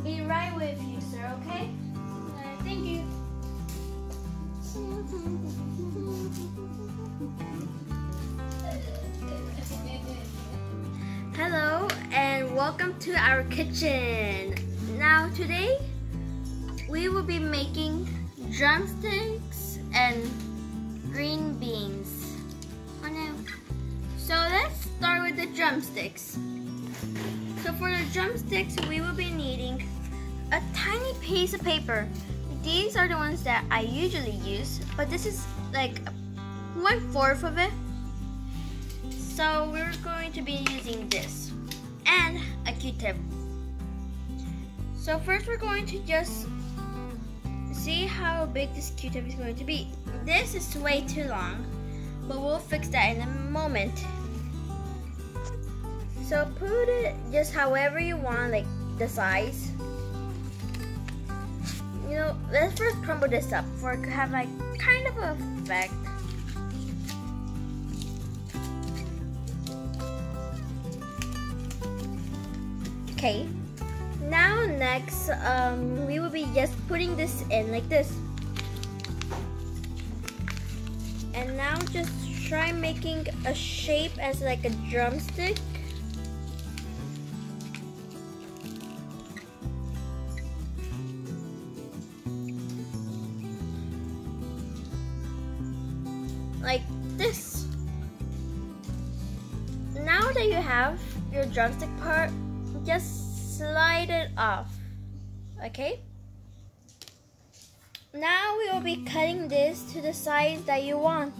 be right with you, sir, okay? Thank you. Hello and welcome to our kitchen. Now today we will be making drumsticks and green beans. Oh no. So let's start with the drumsticks. So for the drumsticks we will be needing a tiny piece of paper. These are the ones that I usually use, but this is like 1/4 of it. So we're going to be using this and a Q-tip. So first we're going to just see how big this Q-tip is going to be. This is way too long, but we'll fix that in a moment. So put it just however you want, like the size. You know, let's first crumble this up for it to have like kind of an effect. Okay, now next we will be just putting this in like this. And now just try making a shape as like a drumstick. Like this. Now that you have your drumstick part, just slide it off, okay? Now we will be cutting this to the size that you want.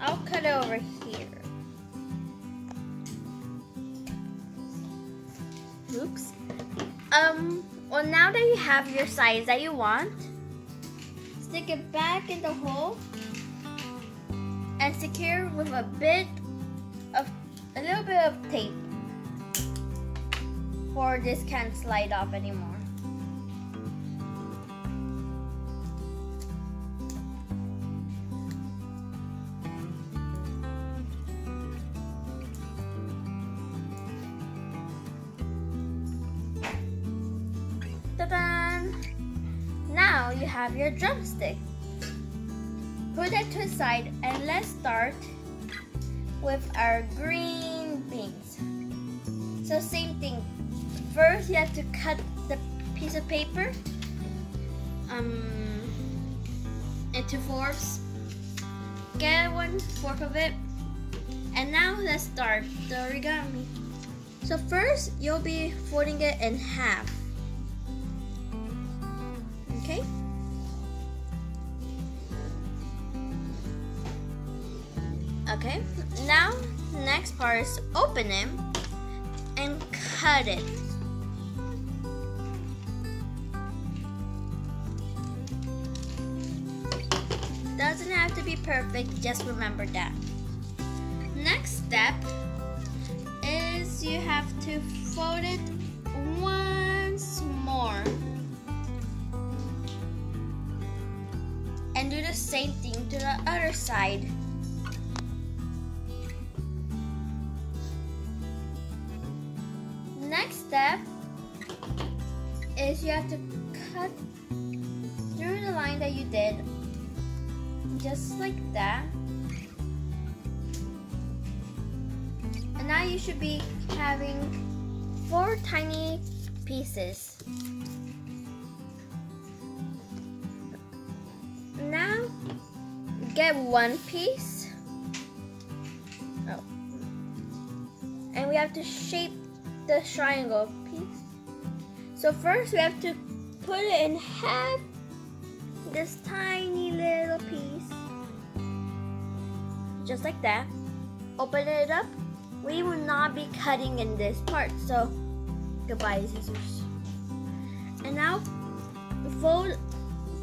I'll cut it over here. Oops. Well, now that you have your size that you want, stick it back in the hole and secure with a little bit of tape, for this can't slide off anymore. Ta-da! Now you have your drumstick. Put that to the side and let's start with our green beans. So same thing. First you have to cut the piece of paper into fourths. Get 1/4 of it. And now let's start the origami. So first you'll be folding it in half. Okay? Okay, now the next part is open it and cut it. Doesn't have to be perfect, just remember that. Next step is you have to fold it once more. And do the same thing to the other side. Next step is you have to cut through the line that you did, just like that. And now you should be having 4 tiny pieces. Now get 1 piece. Oh. And we have to shape the triangle piece. So first we have to put it in half, this tiny little piece, just like that. Open it up. We will not be cutting in this part, so goodbye scissors. And now fold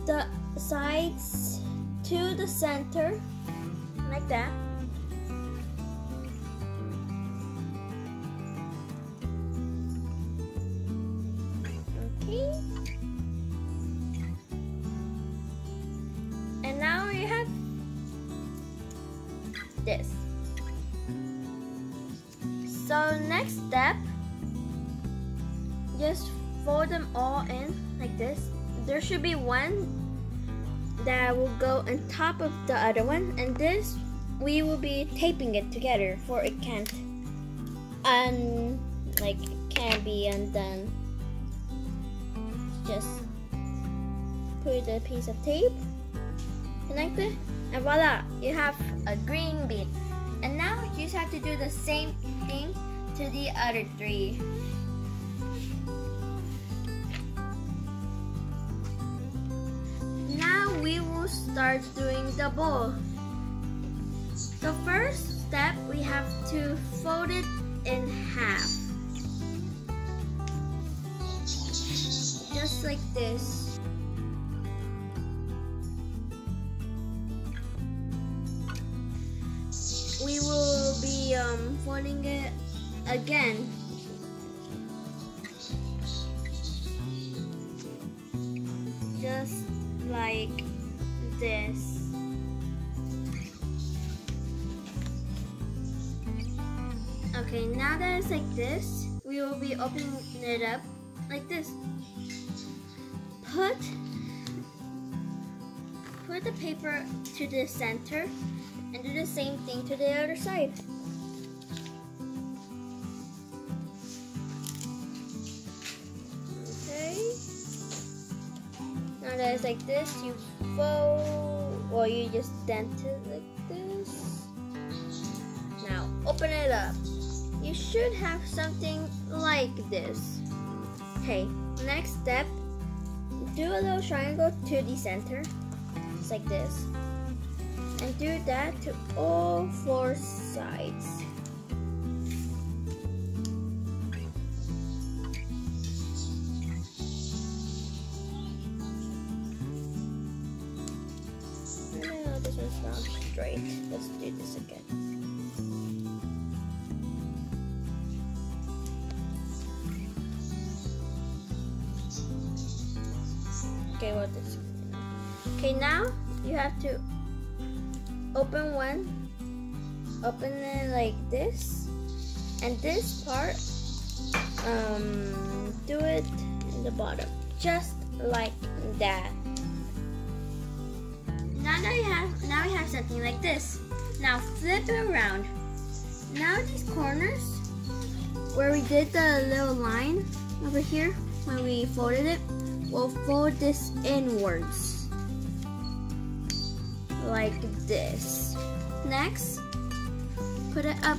the sides to the center like that. And now you have this. So next step, just fold them all in like this. There should be one that will go on top of the other one, and this we will be taping it together for it can't be undone. Just put a piece of tape, connect it, and voila, you have a green bean. And now you just have to do the same thing to the other three. Now we will start doing the bowl. The first step, we have to fold it in half. Just like this. We will be folding it again. Just like this. Okay, now that it's like this, we will be opening it up like this. Put the paper to the center and do the same thing to the other side. Okay. Now that it's like this, you fold, or you just dent it like this. Now open it up. You should have something like this. Okay, next step, do a little triangle to the center, just like this. And do that to all 4 sides. No, this one's not straight. Let's do this again. Okay, what this? Okay, now you have to open one, open it like this, and this part, do it in the bottom, just like that. Now we have something like this. Now flip it around. Now these corners, where we did the little line over here, when we folded it, we'll fold this inwards. Like this. Next, put it up.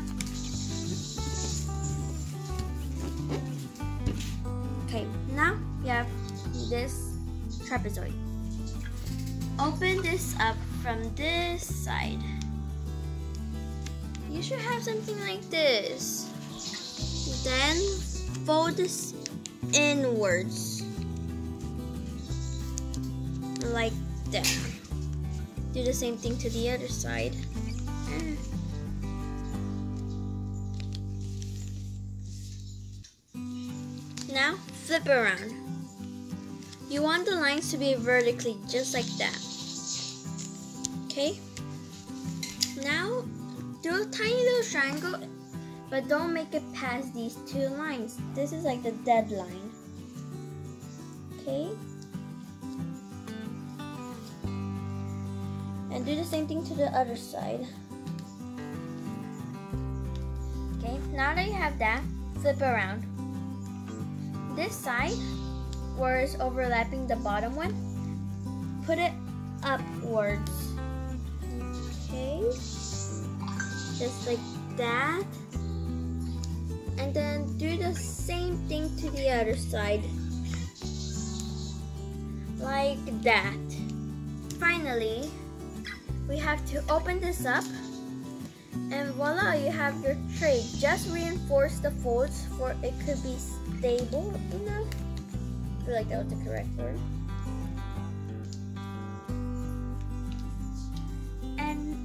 Okay, now you have this trapezoid. Open this up from this side. You should have something like this. Then fold this inwards. Like that. Do the same thing to the other side. Now flip around. You want the lines to be vertically, just like that. Okay? Now do a tiny little triangle, but don't make it past these 2 lines. This is like the dead line. Okay? And do the same thing to the other side. Okay, now that you have that, flip around. This side, where it's overlapping the bottom one, put it upwards. Okay, just like that. And then do the same thing to the other side. Like that. Finally, we have to open this up, and voila, you have your tray. Just reinforce the folds for it could be stable enough. I feel like that was the correct word. And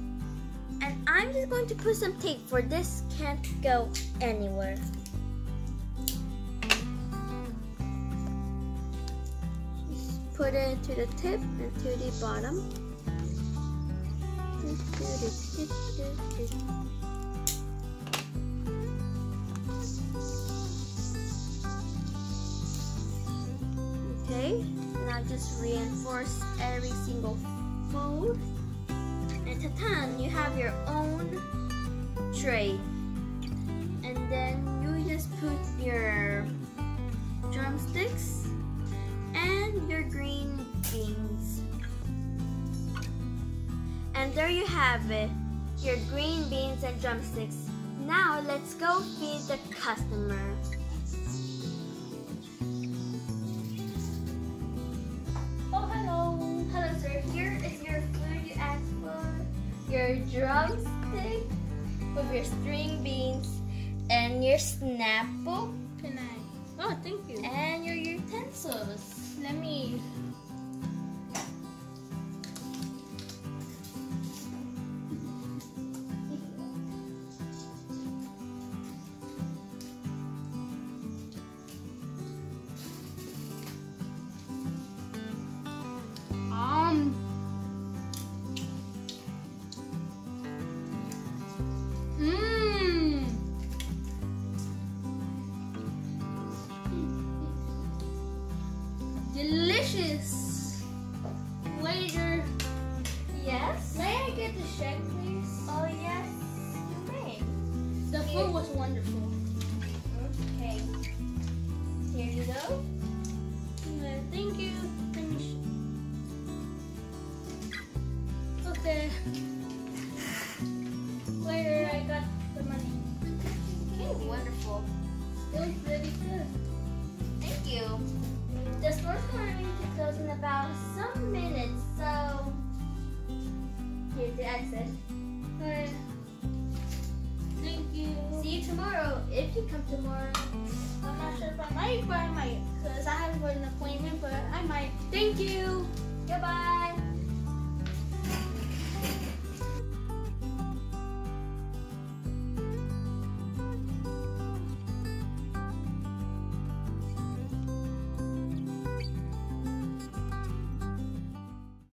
I'm just going to put some tape for this can't go anywhere. Just put it to the tip and to the bottom. now just reinforce every single fold. And ta-ta, you have your own tray. And then you just put your drumsticks and your green beans. And there you have it, your green beans and drumsticks. Now let's go feed the customer. Oh, hello. Hello, sir. Here is your food you asked for. Your drumstick with your string beans and your snap book. Can I? Oh, thank you. And your utensils. Let me. Delicious. Waiter. Yes? May I get the check, please? Oh, yes, you may. The food was wonderful. Okay. Here you go. Thank you. Okay. Waiter, I got the money. Okay, wonderful. It was really good. Thank you. The store's going to close in about some minutes, so here's the exit. Okay. Thank you. See you tomorrow, if you come tomorrow. I'm not sure if I might, but I might. Because I haven't got an appointment, but I might. Thank you. Goodbye.